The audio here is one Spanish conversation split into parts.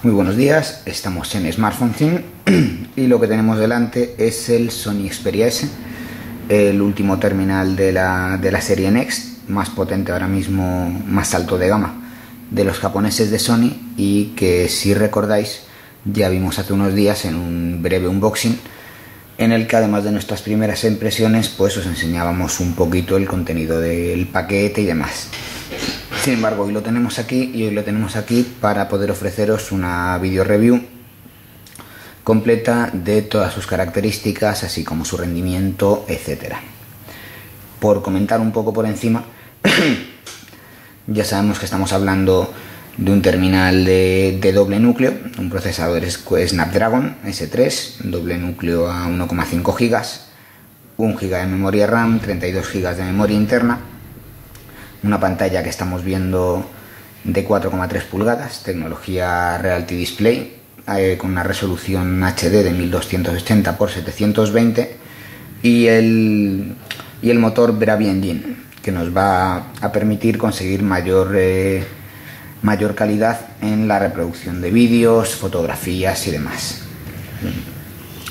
Muy buenos días, estamos en Smartphone Thing y lo que tenemos delante es el Sony Xperia S, el último terminal de la serie Next, más potente ahora mismo, más alto de gama de los japoneses de Sony, y que, si recordáis, ya vimos hace unos días en un breve unboxing en el que, además de nuestras primeras impresiones, pues os enseñábamos un poquito el contenido del paquete y demás. Sin embargo, hoy lo tenemos aquí para poder ofreceros una video review completa de todas sus características, así como su rendimiento, etcétera. Por comentar un poco por encima, ya sabemos que estamos hablando de un terminal de doble núcleo, un procesador Snapdragon S3, doble núcleo a 1,5 GB, 1 GB de memoria RAM, 32 GB de memoria interna, una pantalla que estamos viendo de 4,3 pulgadas, tecnología Reality Display, con una resolución HD de 1280 x 720 y el motor Bravia Engine, que nos va a permitir conseguir mayor calidad en la reproducción de vídeos, fotografías y demás.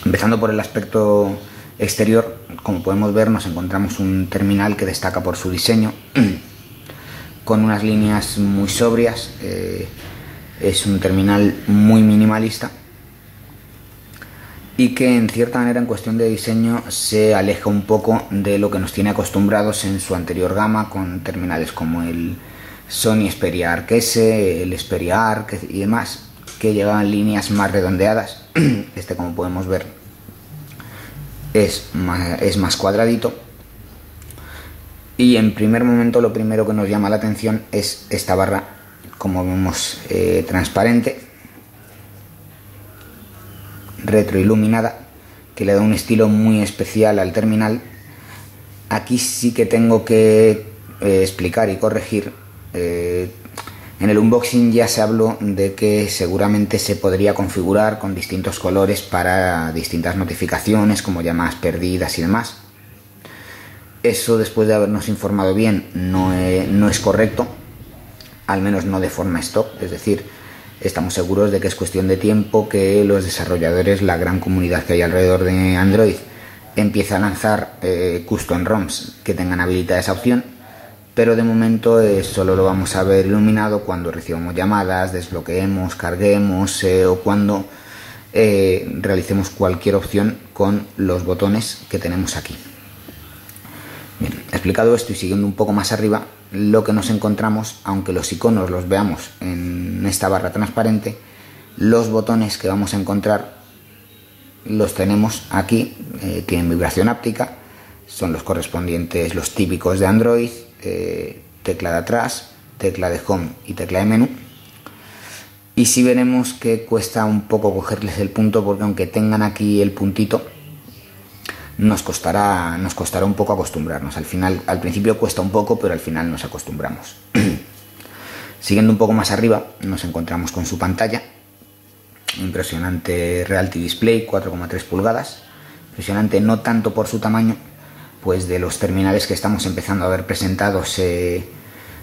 Empezando por el aspecto exterior, como podemos ver, nos encontramos un terminal que destaca por su diseño, con unas líneas muy sobrias. Es un terminal muy minimalista y que, en cierta manera, en cuestión de diseño, se aleja un poco de lo que nos tiene acostumbrados en su anterior gama, con terminales como el Sony Xperia Arc S, el Xperia Arc y demás, que llevaban líneas más redondeadas. Este, como podemos ver, es más cuadradito. Y en primer momento, lo primero que nos llama la atención es esta barra, como vemos, transparente, retroiluminada, que le da un estilo muy especial al terminal. Aquí sí que tengo que explicar y corregir. En el unboxing ya se habló de que seguramente se podría configurar con distintos colores para distintas notificaciones, como llamadas perdidas y demás. Eso, después de habernos informado bien, no es correcto, al menos no de forma stock. Es decir, estamos seguros de que es cuestión de tiempo que los desarrolladores, la gran comunidad que hay alrededor de Android, empiece a lanzar custom ROMs que tengan habilitada esa opción, pero de momento solo lo vamos a ver iluminado cuando recibamos llamadas, desbloqueemos, carguemos o cuando realicemos cualquier opción con los botones que tenemos aquí. Bien, explicado esto y siguiendo un poco más arriba, lo que nos encontramos, aunque los iconos los veamos en esta barra transparente, los botones que vamos a encontrar los tenemos aquí. Tienen vibración áptica, son los correspondientes, los típicos de Android, tecla de atrás, tecla de home y tecla de menú. Y sí veremos que cuesta un poco cogerles el punto, porque aunque tengan aquí el puntito, nos costará un poco acostumbrarnos. Al principio cuesta un poco, pero al final nos acostumbramos. Siguiendo un poco más arriba, nos encontramos con su pantalla, impresionante Reality Display, 4,3 pulgadas, impresionante no tanto por su tamaño, pues de los terminales que estamos empezando a ver presentados,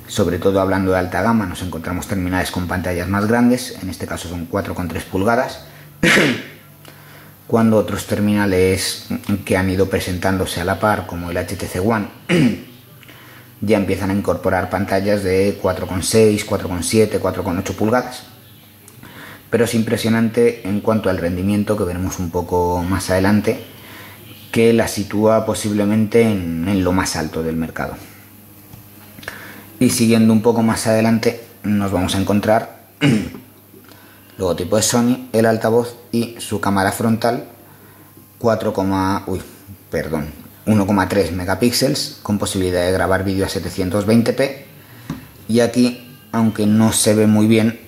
sobre todo hablando de alta gama, nos encontramos terminales con pantallas más grandes. En este caso son 4,3 pulgadas. Cuando otros terminales que han ido presentándose a la par, como el HTC One, ya empiezan a incorporar pantallas de 4,6, 4,7, 4,8 pulgadas. Pero es impresionante en cuanto al rendimiento, que veremos un poco más adelante, que la sitúa posiblemente en lo más alto del mercado. Y siguiendo un poco más adelante, nos vamos a encontrar logotipo de Sony, el altavoz y su cámara frontal, 1,3 megapíxeles, con posibilidad de grabar vídeo a 720p. Y aquí, aunque no se ve muy bien,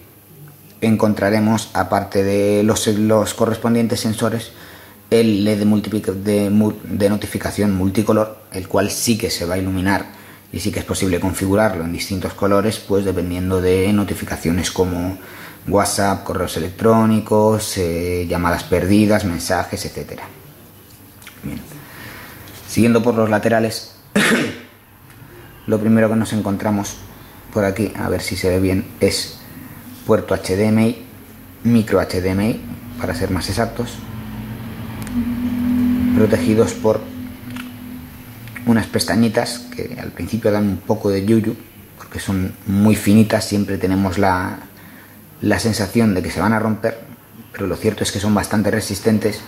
encontraremos, aparte de los correspondientes sensores, el LED de notificación multicolor, el cual sí que se va a iluminar y sí que es posible configurarlo en distintos colores, pues dependiendo de notificaciones como WhatsApp, correos electrónicos, llamadas perdidas, mensajes, etcétera. Bien. Siguiendo por los laterales, lo primero que nos encontramos por aquí, a ver si se ve bien, es puerto HDMI, micro HDMI, para ser más exactos, protegidos por unas pestañitas que al principio dan un poco de yuyu porque son muy finitas. Siempre tenemos la sensación de que se van a romper, pero lo cierto es que son bastante resistentes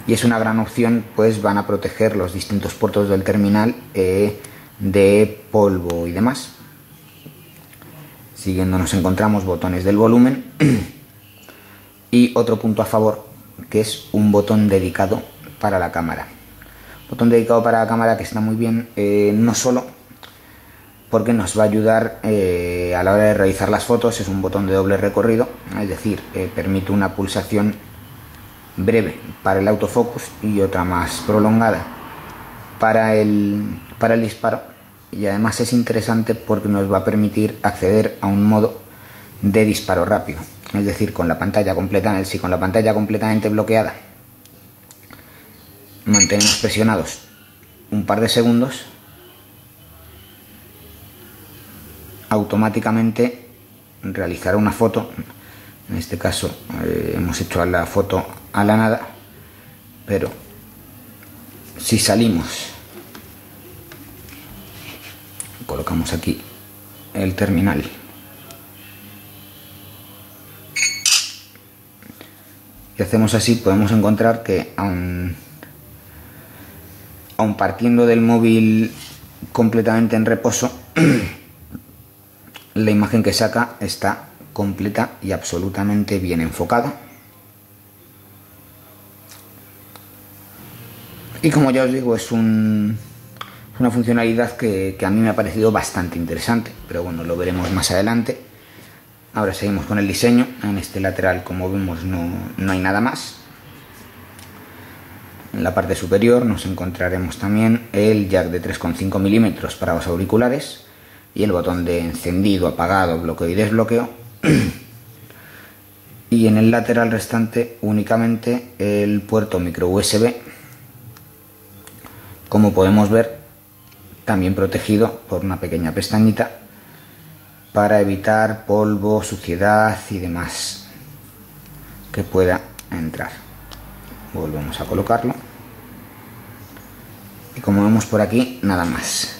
y es una gran opción, pues van a proteger los distintos puertos del terminal de polvo y demás. Siguiendo nos encontramos botones del volumen y otro punto a favor, que es un botón dedicado para la cámara. Botón dedicado para la cámara que está muy bien, no solo porque nos va a ayudar a la hora de realizar las fotos. Es un botón de doble recorrido, es decir, permite una pulsación breve para el autofocus y otra más prolongada para el disparo, y además es interesante porque nos va a permitir acceder a un modo de disparo rápido, es decir, con la pantalla completamente bloqueada mantenemos presionados un par de segundos, automáticamente realizará una foto. En este caso hemos hecho la foto a la nada, pero si salimos, colocamos aquí el terminal y hacemos así, podemos encontrar que aun partiendo del móvil completamente en reposo, la imagen que saca está completa y absolutamente bien enfocada. Y como ya os digo, es una funcionalidad que a mí me ha parecido bastante interesante, pero bueno, lo veremos más adelante. Ahora seguimos con el diseño. En este lateral, como vemos, no hay nada más. En la parte superior nos encontraremos también el jack de 3,5 milímetros para los auriculares y el botón de encendido, apagado, bloqueo y desbloqueo. Y en el lateral restante únicamente el puerto micro USB, como podemos ver, también protegido por una pequeña pestañita para evitar polvo, suciedad y demás que pueda entrar. Volvemos a colocarlo y como vemos por aquí, nada más.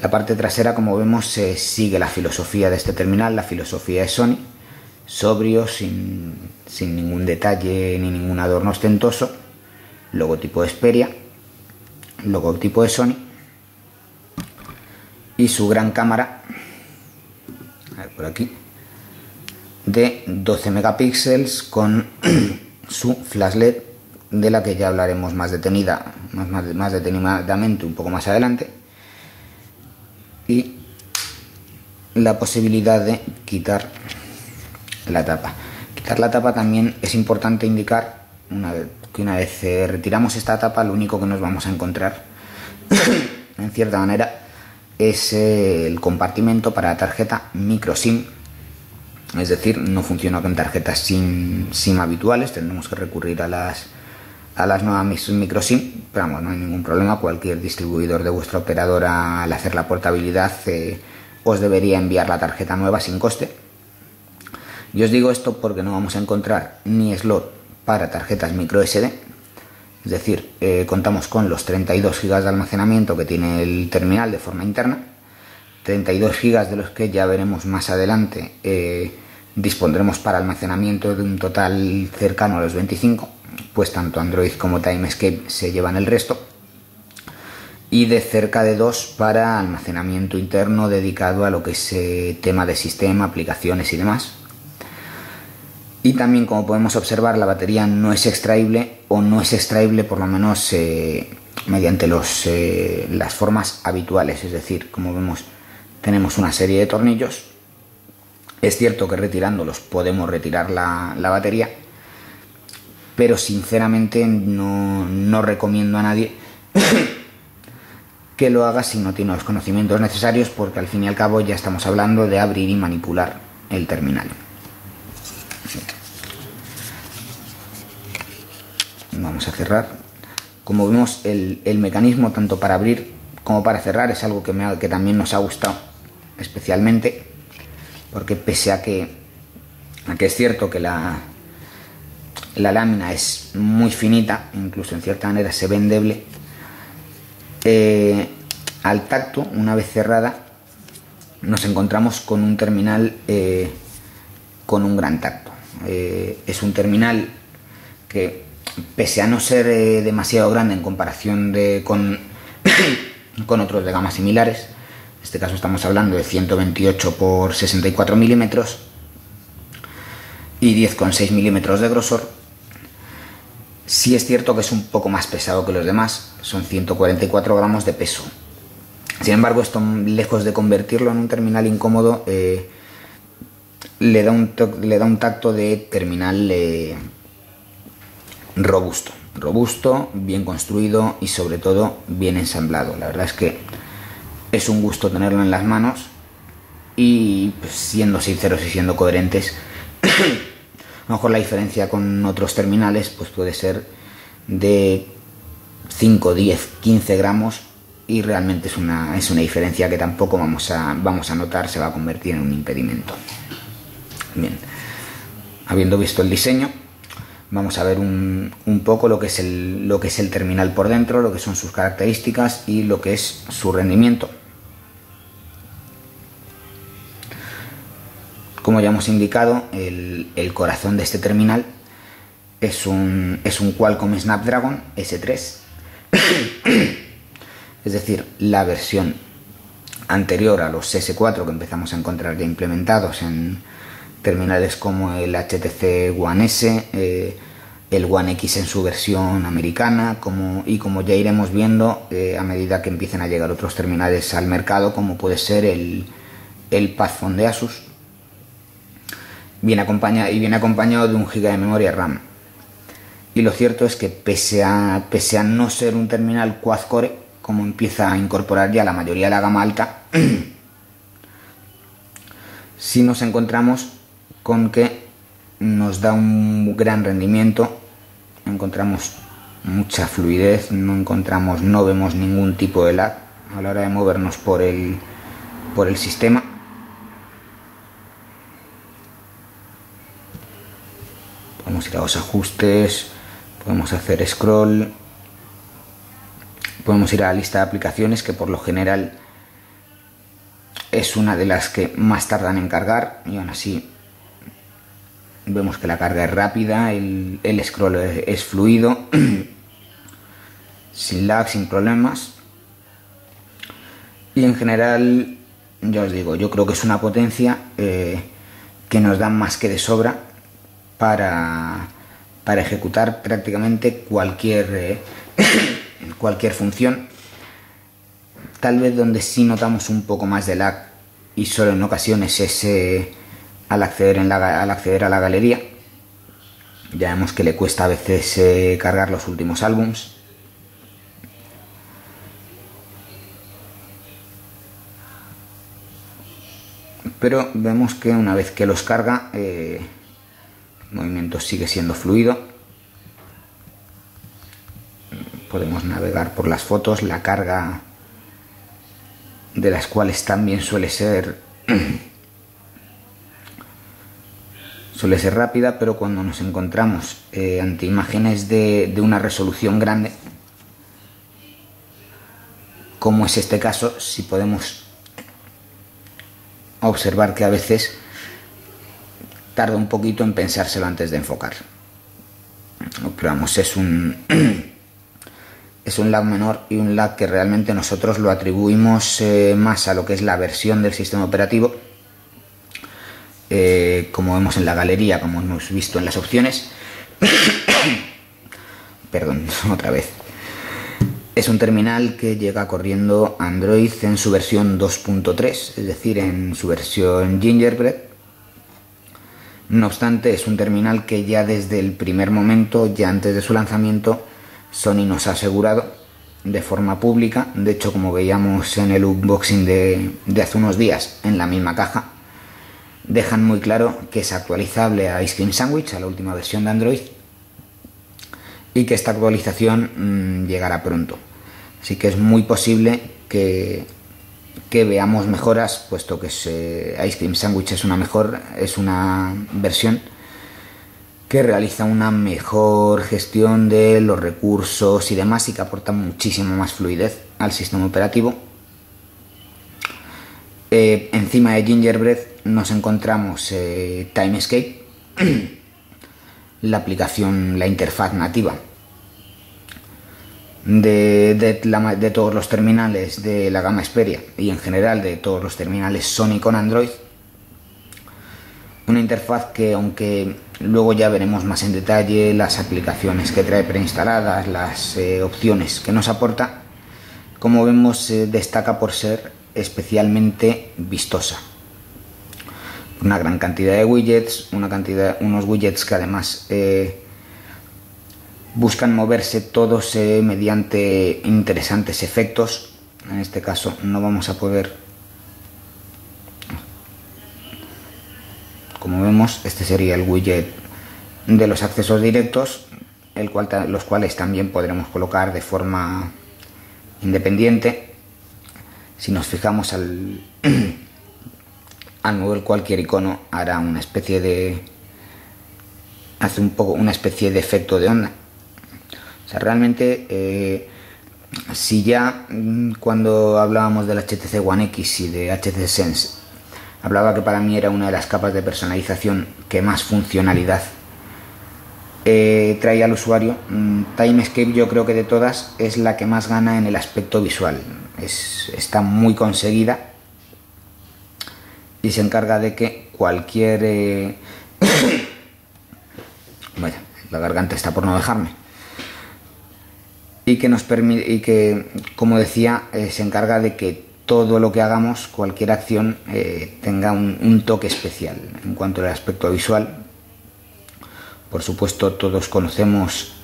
La parte trasera, como vemos, sigue la filosofía de este terminal, la filosofía de Sony, sobrio, sin ningún detalle ni ningún adorno ostentoso. Logotipo de Xperia, logotipo de Sony y su gran cámara, a ver, por aquí, de 12 megapíxeles con su flash LED, de la que ya hablaremos más detenidamente un poco más adelante, y la posibilidad de quitar la tapa. Quitar la tapa también es importante indicar que una vez retiramos esta tapa, lo único que nos vamos a encontrar en cierta manera es el compartimento para la tarjeta micro SIM. Es decir, no funciona con tarjetas SIM habituales, tendremos que recurrir a las nuevas micro SIM, pero vamos, no hay ningún problema. Cualquier distribuidor de vuestra operadora, al hacer la portabilidad, os debería enviar la tarjeta nueva sin coste. Y os digo esto porque no vamos a encontrar ni slot para tarjetas micro SD, es decir, contamos con los 32 GB de almacenamiento que tiene el terminal de forma interna, 32 GB de los que ya veremos más adelante dispondremos para almacenamiento de un total cercano a los 25, pues tanto Android como Timescape se llevan el resto, y de cerca de 2 para almacenamiento interno dedicado a lo que es tema de sistema, aplicaciones y demás. Y también, como podemos observar, la batería no es extraíble, o no es extraíble por lo menos mediante las formas habituales, es decir, como vemos, tenemos una serie de tornillos. Es cierto que retirándolos podemos retirar la batería, pero sinceramente no recomiendo a nadie que lo haga si no tiene los conocimientos necesarios, porque al fin y al cabo ya estamos hablando de abrir y manipular el terminal. Vamos a cerrar. Como vemos, el mecanismo tanto para abrir como para cerrar es algo que también nos ha gustado especialmente, porque pese a que Aunque es cierto que la lámina es muy finita, incluso en cierta manera se ve endeble, al tacto, una vez cerrada, nos encontramos con un terminal con un gran tacto. Es un terminal que, pese a no ser demasiado grande en comparación con otros de gamas similares, en este caso estamos hablando de 128 por 64 milímetros y 10,6 milímetros de grosor, sí es cierto que es un poco más pesado que los demás, son 144 gramos de peso. Sin embargo, esto, lejos de convertirlo en un terminal incómodo, le da un tacto de terminal robusto, bien construido y sobre todo bien ensamblado. La verdad es que es un gusto tenerlo en las manos y, pues, siendo sinceros y siendo coherentes, a lo mejor la diferencia con otros terminales pues puede ser de 5, 10, 15 gramos y realmente es una diferencia que tampoco vamos a notar, se va a convertir en un impedimento. Bien, habiendo visto el diseño, vamos a ver un poco lo que es el terminal por dentro, lo que son sus características y lo que es su rendimiento. Como ya hemos indicado, el corazón de este terminal es un Qualcomm Snapdragon S3, es decir, la versión anterior a los S4 que empezamos a encontrar ya implementados en terminales como el HTC One S, el One X en su versión americana, y como ya iremos viendo a medida que empiecen a llegar otros terminales al mercado, como puede ser el PadPhone de Asus. Viene acompañado de 1 GB de memoria RAM. Y lo cierto es que pese a no ser un terminal quad-core, como empieza a incorporar ya la mayoría de la gama alta, sí nos encontramos con que nos da un gran rendimiento, encontramos mucha fluidez, no vemos ningún tipo de lag a la hora de movernos por el sistema. Podemos ir a los ajustes, podemos hacer scroll, podemos ir a la lista de aplicaciones, que por lo general es una de las que más tardan en cargar, y aún así vemos que la carga es rápida, el scroll es fluido, sin lag, sin problemas. Y en general, ya os digo, yo creo que es una potencia que nos da más que de sobra para ejecutar prácticamente cualquier función. Tal vez donde sí notamos un poco más de lag, y solo en ocasiones, es al acceder a la galería. Ya vemos que le cuesta a veces cargar los últimos álbums. Pero vemos que una vez que los carga, el movimiento sigue siendo fluido. Podemos navegar por las fotos, la carga de las cuales también suele ser rápida, pero cuando nos encontramos ante imágenes de una resolución grande, como es este caso, sí podemos observar que a veces tarda un poquito en pensárselo antes de enfocar. Pero vamos, es un lag menor, y un lag que realmente nosotros lo atribuimos más a lo que es la versión del sistema operativo. Como vemos en la galería, como hemos visto en las opciones, perdón, otra vez. Es un terminal que llega corriendo Android en su versión 2.3, es decir, en su versión Gingerbread. No obstante, es un terminal que ya desde el primer momento, ya antes de su lanzamiento, Sony nos ha asegurado de forma pública. De hecho, como veíamos en el unboxing de hace unos días, en la misma caja, dejan muy claro que es actualizable a Ice Cream Sandwich, a la última versión de Android, y que esta actualización llegará pronto. Así que es muy posible que que veamos mejoras, puesto que Ice Cream Sandwich es una versión que realiza una mejor gestión de los recursos y demás, y que aporta muchísima más fluidez al sistema operativo. Encima de Gingerbread nos encontramos Timescape, la aplicación, la interfaz nativa de todos los terminales de la gama Xperia y en general de todos los terminales Sony con Android. Una interfaz que, aunque luego ya veremos más en detalle las aplicaciones que trae preinstaladas, las opciones que nos aporta, como vemos, destaca por ser especialmente vistosa. Una gran cantidad de widgets, unos widgets que además buscan moverse todos mediante interesantes efectos. En este caso no vamos a poder. Como vemos, este sería el widget de los accesos directos, los cuales también podremos colocar de forma independiente. Si nos fijamos al mover cualquier icono, hará una especie de efecto de onda. O sea, realmente, si ya cuando hablábamos del HTC One X y de HTC Sense hablaba que para mí era una de las capas de personalización que más funcionalidad trae al usuario, Timescape, yo creo que de todas es la que más gana en el aspecto visual. Está muy conseguida y se encarga de que cualquier bueno, la garganta está por no dejarme, y que nos permite, y que, como decía, se encarga de que todo lo que hagamos, cualquier acción, tenga un toque especial. En cuanto al aspecto visual, por supuesto, todos conocemos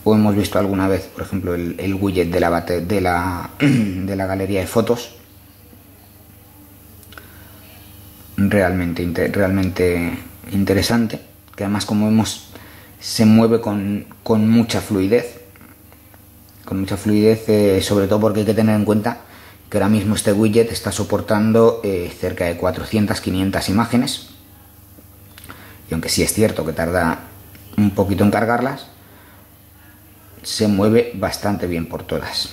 o hemos visto alguna vez, por ejemplo, el widget de la galería de fotos. Realmente interesante, que además, como vemos, se mueve con mucha fluidez. Sobre todo porque hay que tener en cuenta que ahora mismo este widget está soportando cerca de 400-500 imágenes, y aunque sí es cierto que tarda un poquito en cargarlas, se mueve bastante bien por todas.